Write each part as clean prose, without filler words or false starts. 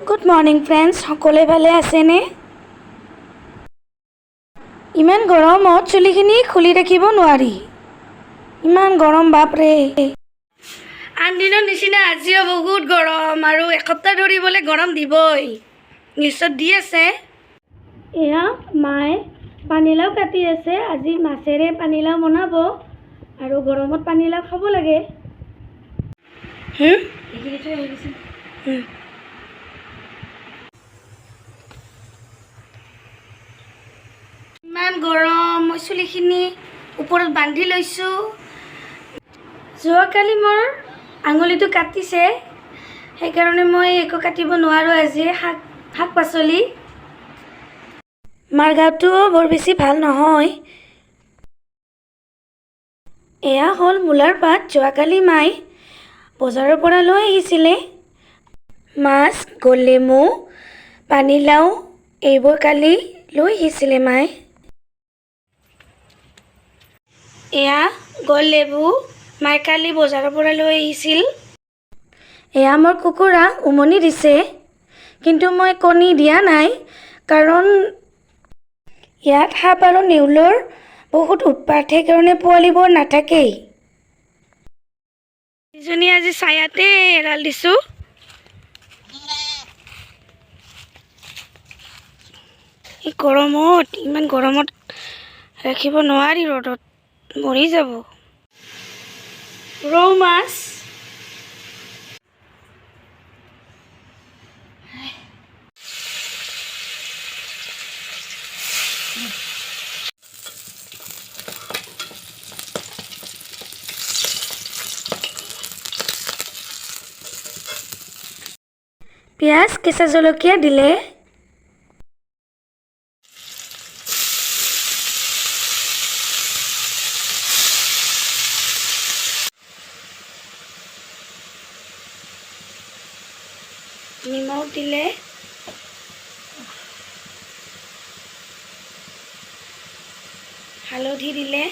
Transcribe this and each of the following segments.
Good morning friends, সকলে ভালে আছেনে? ইমান গৰমত চুলিখিনি খুলি ৰাখিব নোৱাৰি। ইমান গৰম বাপৰে। আনদিনৰ নিচিনা আজিও বহুত গৰম আৰু এসপ্তাহ ধৰি বলে গৰম দিবই। নিশ্চয় দি আছে। এয়া মায়ে পানীলাও কাটি আছে। আজি মাছেৰে পানীলাও বনাব আৰু গৰমত পানীলাও খাব লাগে। ইমান গৰম, মই চুলিখিনি ওপৰত বান্ধি লৈছোঁ। যোৱাকালি মোৰ আঙুলিটো কাটিছে, সেইকাৰণে মই একো কাটিব নোৱাৰোঁ আজি। শাক পাচলি মাৰ গাটো বৰ বেছি ভাল নহয়। এয়া হ'ল মূলাৰ পাত। যোৱাকালি মাই বজাৰৰ পৰা লৈ আহিছিলে। মাছ, গোলনেমু, পানীলাও এইবোৰ কালি লৈ আহিছিলে মাই। এয়া গোলনেমু মাই কালি বজাৰৰ পৰা লৈ আহিছিল। এয়া মোৰ কুকুৰা উমনি দিছে, কিন্তু মই কণী দিয়া নাই, কাৰণ ইয়াত সাপ আৰু নেউলৰ বহুত উৎপাত, সেইকাৰণে পোৱালিবোৰ নাথাকেই। ইজনী আজি ছায়াতে এৰাল দিছোঁ। এই গৰমত, ইমান গৰমত ৰাখিব নোৱাৰি, ৰ'দত মৰি যাব। ৰৌ মাছ পিঁয়াজ, কেঁচা জলকীয়া দিলে। নিমখ দিলে। হালধি দিলে।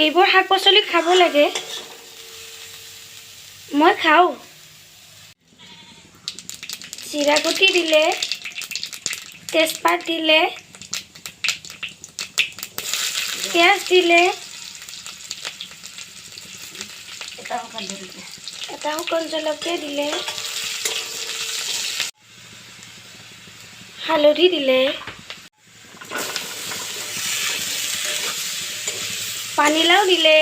এইবোৰ শাক পাচলি খাব লাগে, মই খাওঁ। জিৰা গুটি দিলে, তেজপাত দিলে, পিঁয়াজ দিলে, এটা শুকান জলকীয়া দিলে, হালধি দিলে, পানীলাও দিলে,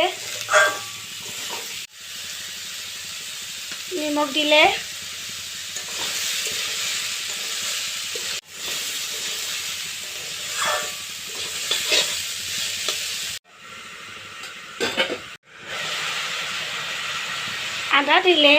নিমখ দিলে, আদা দিলে,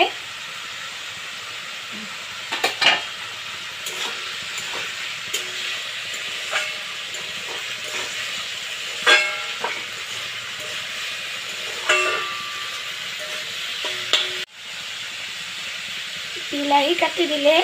বিলাহী কাটি দিলে,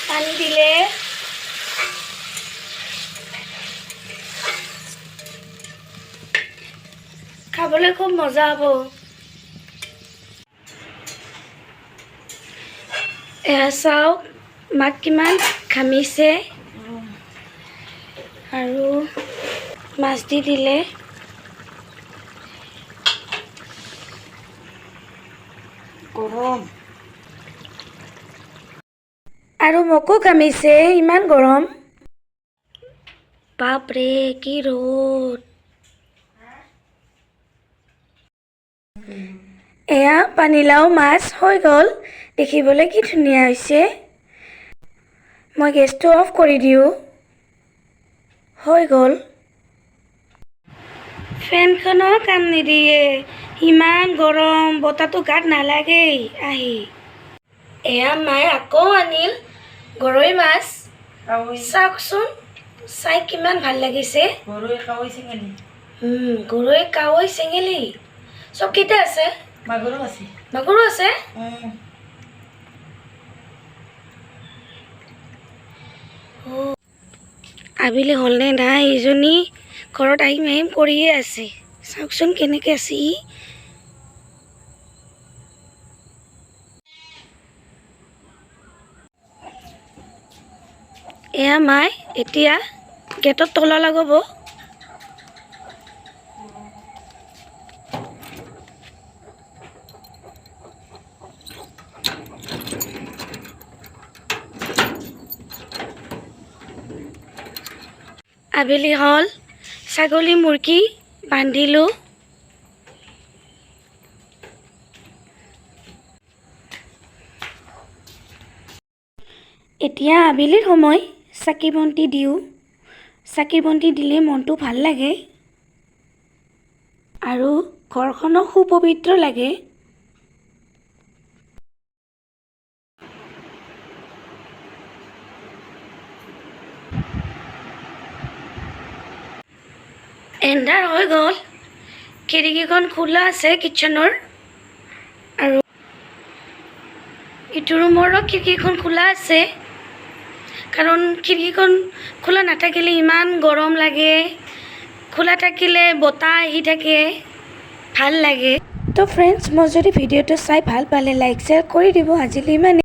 পানী দিলে, খাবলৈ খুব মজা হ'ব। এয়া চাওক মাক কিমান ঘামিছে, আৰু মাছ দি দিলে। গৰম আৰু মোকো ঘামিছে, ইমান গৰম। বাপৰে কি ৰ'দ। এয়া পানীলাও মাছ হৈ গ'ল। দেখিবলৈ কি ধুনীয়া হৈছে। মই গেছটো অফ কৰি দিওঁ। হৈ গ'ল। ফেনখনো কাম নিদিয়ে, ইমান গৰম বতাহটো গাত নালাগেই আহি এয়া মায়ে আকৌ আনিল গৰৈ মাছ চাওকচোন চাই কিমান ভাল লাগিছে গৰৈ কাৱৈ চেঙেলী গৰৈ কাৱৈ চেঙেলী চব কেইটা আছে মাগুৰো আছে আবেলি হ'লনে নাই এইজনী ঘৰত আহিম আহিম কৰিয়ে আছে চাওকচোন কেনেকৈ আছে ই এয়া মাই এতিয়া গেটত তলা লগাব আবেলি হ'ল ছাগলী মুৰ্গী বান্ধিলোঁ এতিয়া আবেলিৰ সময় চাকি বন্তি দিওঁ চাকি বন্তি দিলে মনটো ভাল লাগে আৰু ঘৰখনো সুপবিত্ৰ লাগে এন্ধাৰ হৈ গ'ল খিৰিকীখন খোলা আছে কিটচেনৰ আৰু ইটো ৰুমৰো খিৰিকীখন খোলা আছে কাৰণ খিৰিকীখন খোলা নাথাকিলে ইমান গৰম লাগে খোলা থাকিলে বতাহ আহি থাকে ভাল লাগে তো ফ্ৰেণ্ডছ মই যদি ভিডিঅ'টো চাই ভাল পালে লাইক শ্বেয়াৰ কৰি দিব আজিলৈ ইমানেই